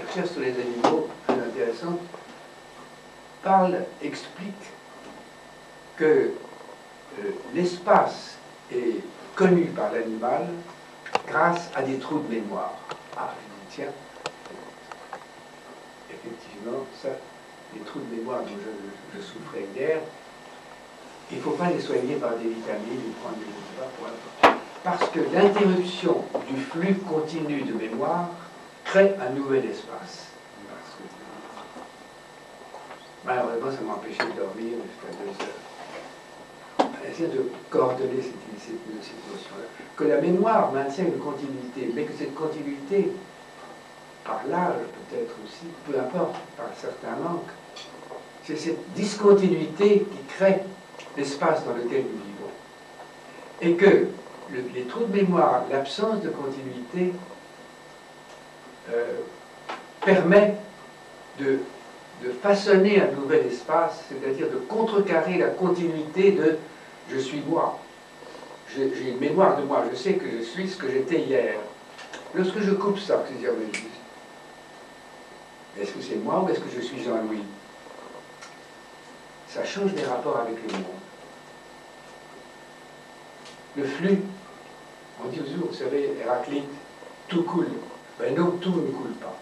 les recherches sur les animaux, très intéressantes, expliquent que l'espace est connu par l'animal grâce à des trous de mémoire. Ah, je dis, tiens, effectivement, ça, les trous de mémoire dont je souffrais hier, il ne faut pas les soigner par des vitamines ou prendre des médicaments, parce que l'interruption du flux continu de mémoire crée un nouvel espace. Malheureusement, ça m'a empêché de dormir jusqu'à 2 heures. Essayer de coordonner cette notion-là. Que la mémoire maintient une continuité, mais que cette continuité, par l'âge peut-être aussi, peu importe, par certains manques, c'est cette discontinuité qui crée l'espace dans lequel nous vivons. Et que les trous de mémoire, l'absence de continuité, permet de façonner un nouvel espace, c'est-à-dire de contrecarrer la continuité de « je suis moi ». J'ai une mémoire de moi, je sais que je suis ce que j'étais hier. Lorsque je coupe ça, je dis, est-ce que c'est moi ou est-ce que je suis Jean-Louis? Ça change les rapports avec le monde. Le flux, on dit toujours, vous savez, Héraclite, tout coule. Ben non, tout ne coule pas.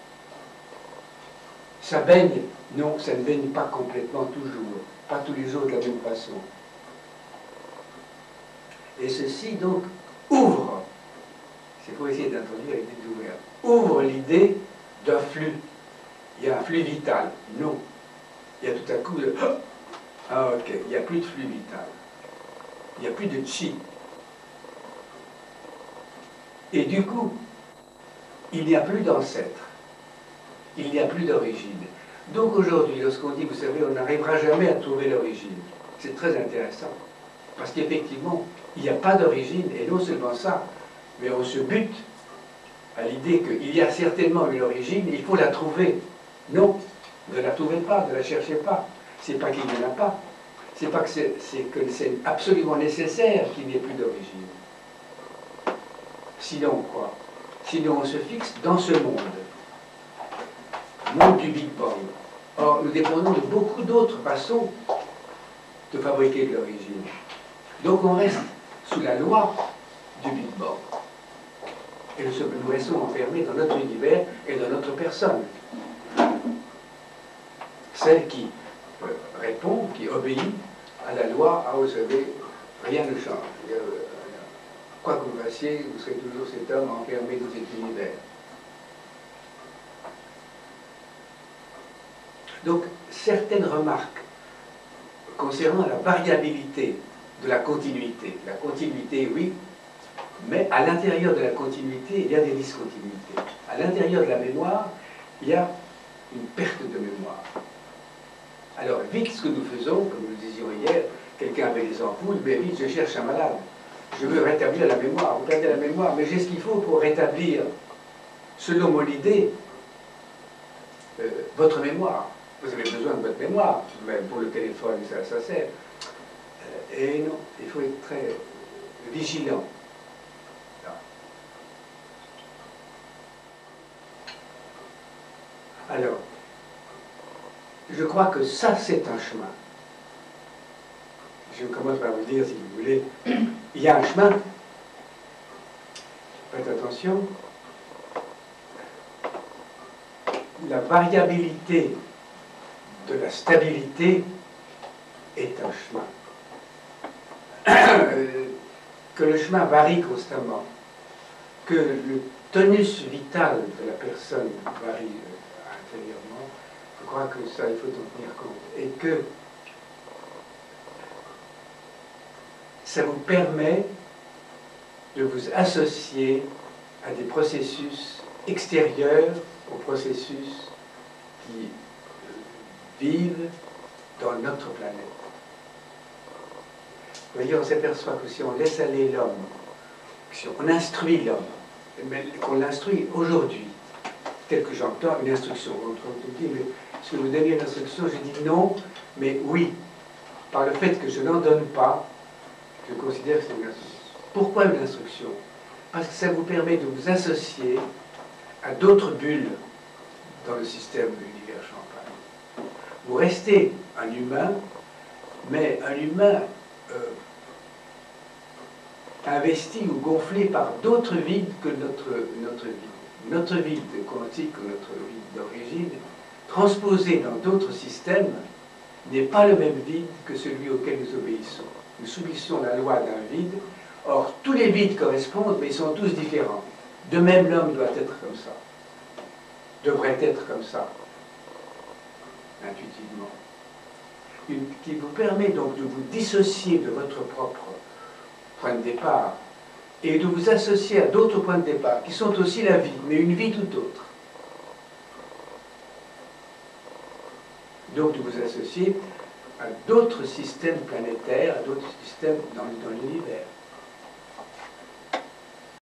Ça baigne, non, ça ne baigne pas complètement toujours, pas tous les jours de la même façon. Et ceci, donc, ouvre, c'est pour essayer d'introduire l'idée d'ouvrir, ouvre l'idée d'un flux. Il y a un flux vital. Non. Il y a tout à coup de... Ah, ok, il n'y a plus de flux vital. Il n'y a plus de chi. Et du coup, il n'y a plus d'ancêtre. Il n'y a plus d'origine. Donc aujourd'hui, lorsqu'on dit, vous savez, on n'arrivera jamais à trouver l'origine, c'est très intéressant. Parce qu'effectivement, il n'y a pas d'origine, et non seulement ça, mais on se bute à l'idée qu'il y a certainement une origine, il faut la trouver. Non, ne la trouvez pas, ne la cherchez pas. C'est pas qu'il n'y en a pas. C'est pas que c'est absolument nécessaire qu'il n'y ait plus d'origine. Sinon quoi? Sinon on se fixe dans ce monde du Big Bang. Or, nous dépendons de beaucoup d'autres façons de fabriquer de l'origine. Donc on reste sous la loi du Big Bang. Et nous restons enfermés dans notre univers et dans notre personne. Celle qui répond, qui obéit à la loi, ah vous savez, rien ne change. Quoi que vous fassiez, vous serez toujours cet homme enfermé dans cet univers. Donc, certaines remarques concernant la variabilité de la continuité. La continuité, oui, mais à l'intérieur de la continuité, il y a des discontinuités. À l'intérieur de la mémoire, il y a une perte de mémoire. Alors, vite, ce que nous faisons, comme nous le disions hier, quelqu'un avait des ampoules, mais vite, je cherche un malade. Je veux rétablir la mémoire. Vous perdez la mémoire, mais j'ai ce qu'il faut pour rétablir, selon mon idée, votre mémoire. Vous avez besoin de votre mémoire, même pour le téléphone, ça sert. Et non, il faut être très vigilant. Alors, je crois que ça, c'est un chemin. Je commence par vous dire, si vous voulez, il y a un chemin. Faites attention. La variabilité de la stabilité est un chemin. Que le chemin varie constamment, que le tonus vital de la personne varie intérieurement, je crois que ça, il faut en tenir compte. Et que ça vous permet de vous associer à des processus extérieurs aux processus qui vivent dans notre planète. Vous voyez, on s'aperçoit que si on laisse aller l'homme, si on instruit l'homme, qu'on l'instruit aujourd'hui, tel que j'entends une instruction, on dit, mais est-ce que vous donnez une instruction? Je dis non, mais oui. Par le fait que je n'en donne pas, je considère que c'est une instruction. Pourquoi une instruction? Parce que ça vous permet de vous associer à d'autres bulles dans le système de l'univers Champagne. Vous restez un humain, mais un humain investi ou gonflé par d'autres vides que notre vide. Notre vide quantique, notre vide d'origine, transposé dans d'autres systèmes, n'est pas le même vide que celui auquel nous obéissons. Nous subissons la loi d'un vide. Or, tous les vides correspondent, mais ils sont tous différents. De même, l'homme doit être comme ça, devrait être comme ça, intuitivement. Qui vous permet donc de vous dissocier de votre propre point de départ et de vous associer à d'autres points de départ, qui sont aussi la vie, mais une vie tout autre. Donc de vous associer à d'autres systèmes planétaires, à d'autres systèmes dans l'univers.